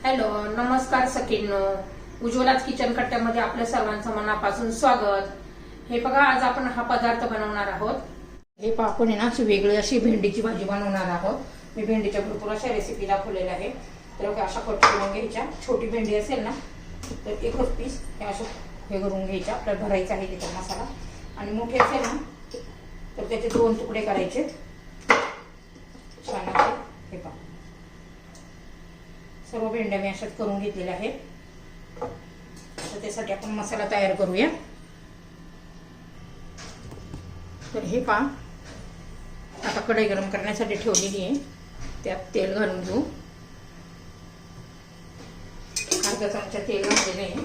Hello, नमस्कार सखींनो. उज्ज्वलाच kitchen कट्ट्यामध्ये आपल्या सर्वांचं मनापासून स्वागत. हे बघा, आज आपण हा पदार्थ बनवणार आहोत. हे पहा, आपण आहे ना अशी वेगळी अशी भेंडीची भाजी बनवणार आहोत. मी भेंडीच्या भरपूर अशा रेसिपी दाखवलेल्या आहे. तर अशा कट करून घ्यायच्या. छोटी भेंडी असेल ना तर एकच पीस हे असं हे करून घ्यायच्या. आपल्याला भरायचा आहे त्याचा मसाला. आणि मोठे असेल ना तर त्याचे 2 तुकडे करायचे. छान असे हे पहा, सर्व भेंड्या मी अशाच करून घेतलेल्या आहेत. तर त्यासाठी आपण मसाला तयार करूया. तर हे पहा, आता कढई गरम करण्यासाठी ठेवलेली आहे. त्यात तेल घालून घेऊ. अर्धा चमचा तेल घातलेलं आहे.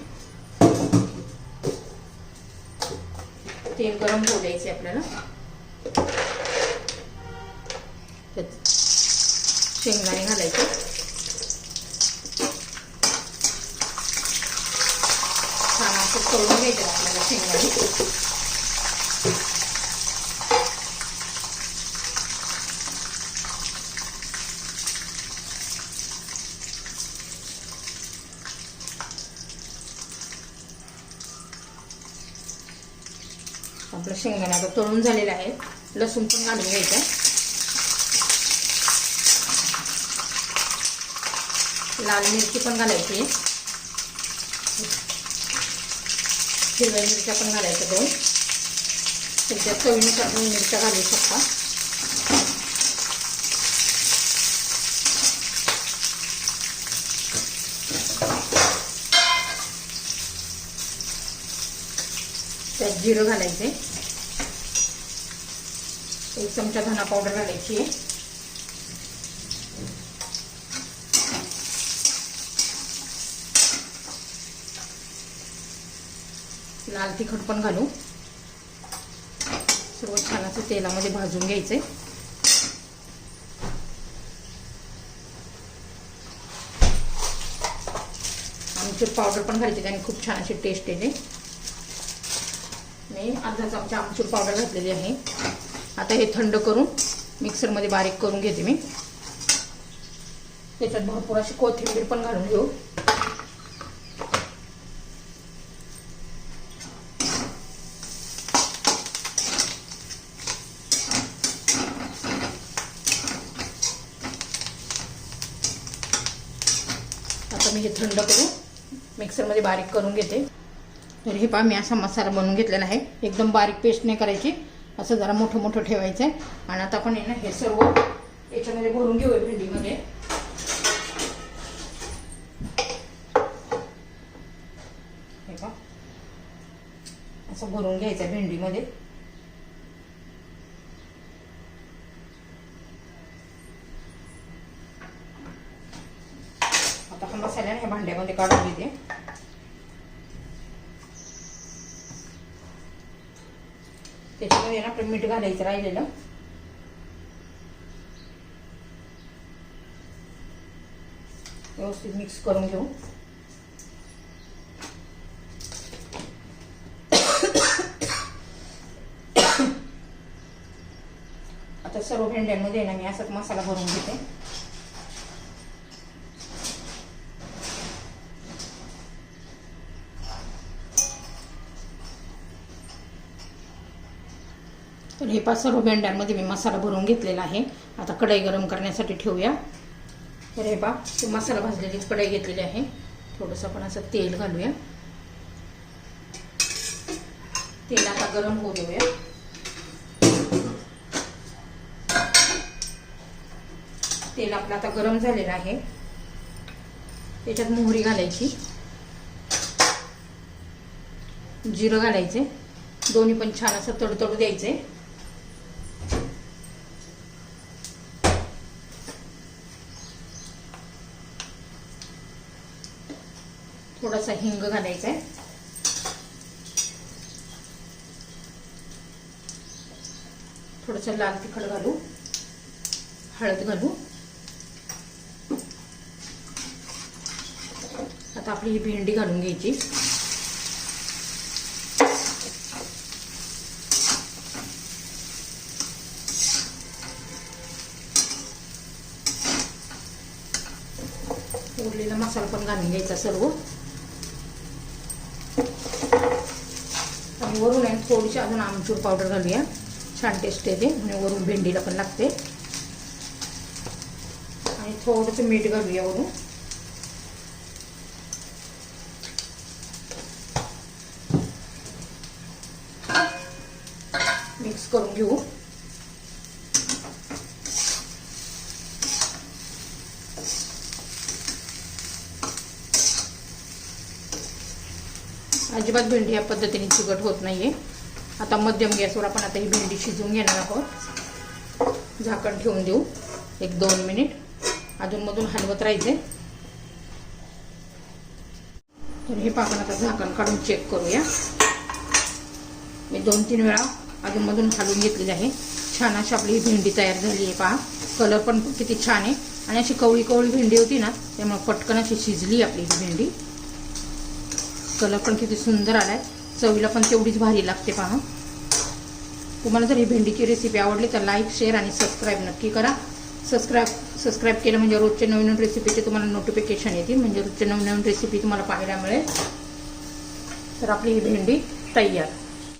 तेल गरम होऊ द्यायचे आपल्याला. त्यात शेंगदाणे घालायचे. छान असं तळून घ्यायचं आपल्याला शेंगदाणे. आपलं शेंगदाणे आता तळून झालेलं आहे. लसूण पण घालून घ्यायचं. लाल मिरची पण घालायची. हिरव्या मिरच्या पण घालायच्या 2. तुमच्या चवीनुसार तुम्ही मिरच्या घालू शकता. त्यात जिरं घालायचे. 1 चमचा धना पावडर घालायची आहे. लाल तिखट पण घालू. सर्व छान असं तेलामध्ये भाजून घ्यायचे. आमचूर पावडर पण घालायची, त्याने खूप छान अशी टेस्ट येते. मी अर्धा चमचा आमचूर पावडर घातलेली आहे. आता हे थंड करून मिक्सरमध्ये बारीक करून घेते मी. त्याच्यात भरपूर अशी कोथिंबीर पण घालून घेऊ. आता मी हे थंड करून मिक्सरमध्ये बारीक करून घेते. तर हे पहा, मी असा मसाला बनवून घेतलेला आहे. एकदम बारीक पेस्ट नाही करायची, असं जरा मोठं मोठं ठेवायचं आहे. आणि आता आपण ना हे सर्व याच्यामध्ये भरून घेऊया भेंडीमध्ये. हे पहा, असं भरून घ्यायचं आहे भेंडीमध्ये. आता हा मसाला ह्या भांड्यामध्ये काढून घेते. त्याच्यामध्ये ना आपलं मीठ घालायचं राहिलेलं. व्यवस्थित मिक्स करून घेऊ. आता सर्व भेंड्यांमध्ये ना मी असाच मसाला भरून घेते. तर हे 5 भेंड्यांमध्ये मी मसाला भरून घेतलेला आहे. आता कढई गरम करण्यासाठी ठेवूया. तर हे पहा, मसाला भाजलेलीच कढई घेतलेली आहे. थोडंसं आपण असं तेल घालूया. तेल आता गरम होऊ देऊया. तेल आपलं आता गरम झालेलं आहे. त्याच्यात मोहरी घालायची, जिरं घालायचे. दोन्ही पण छान असं तडतडू द्यायचे. थोडासा हिंग घालायचा आहे. थोडंसं लाल तिखट घालू. हळद घालू. आता आपली ही भेंडी घालून घ्यायची. उरलेला मसाला पण घालून घ्यायचा सर्व. आणि वरून आहे थोडीशी अजून आमचूर पावडर घालूया, छान टेस्ट येते आणि वरून भेंडीला पण लागते. आणि थोडंसं मीठ घालूया वरून. मिक्स करून घेऊ. अजिबात भेंडी या पद्धतीने चिकट होत नाहीये. आता मध्यम गॅसवर आपण आता ही भेंडी शिजवून घेणार आहोत. झाकण ठेवून देऊ 1-2 मिनिट. अधूनमधून हलवत राहायचे. तर हे पाकन आता झाकण काढून चेक करूया. मी 2-3 वेळा अधूनमधून हलवून घेतलेली आहे. छान अशी आपली ही भेंडी तयार झाली आहे. पहा कलर पण किती छान आहे आणि अशी कवळी कवळी भेंडी होती ना, त्यामुळे पटकन अशी शिजली आपली ही भेंडी. कलर पण किती सुंदर आलाय, चवीला पण तेवढीच भारी लागते. पहा तुम्हाला जर ही भेंडीची रेसिपी आवडली तर लाईक, शेअर आणि सबस्क्राईब नक्की करा. सबस्क्राईब केलं म्हणजे रोजचे नवीन रेसिपीचे तुम्हाला नोटिफिकेशन येतील, म्हणजे रोजचे नवीन रेसिपी तुम्हाला पाहायला मिळेल. तर आपली ही भेंडी तयार.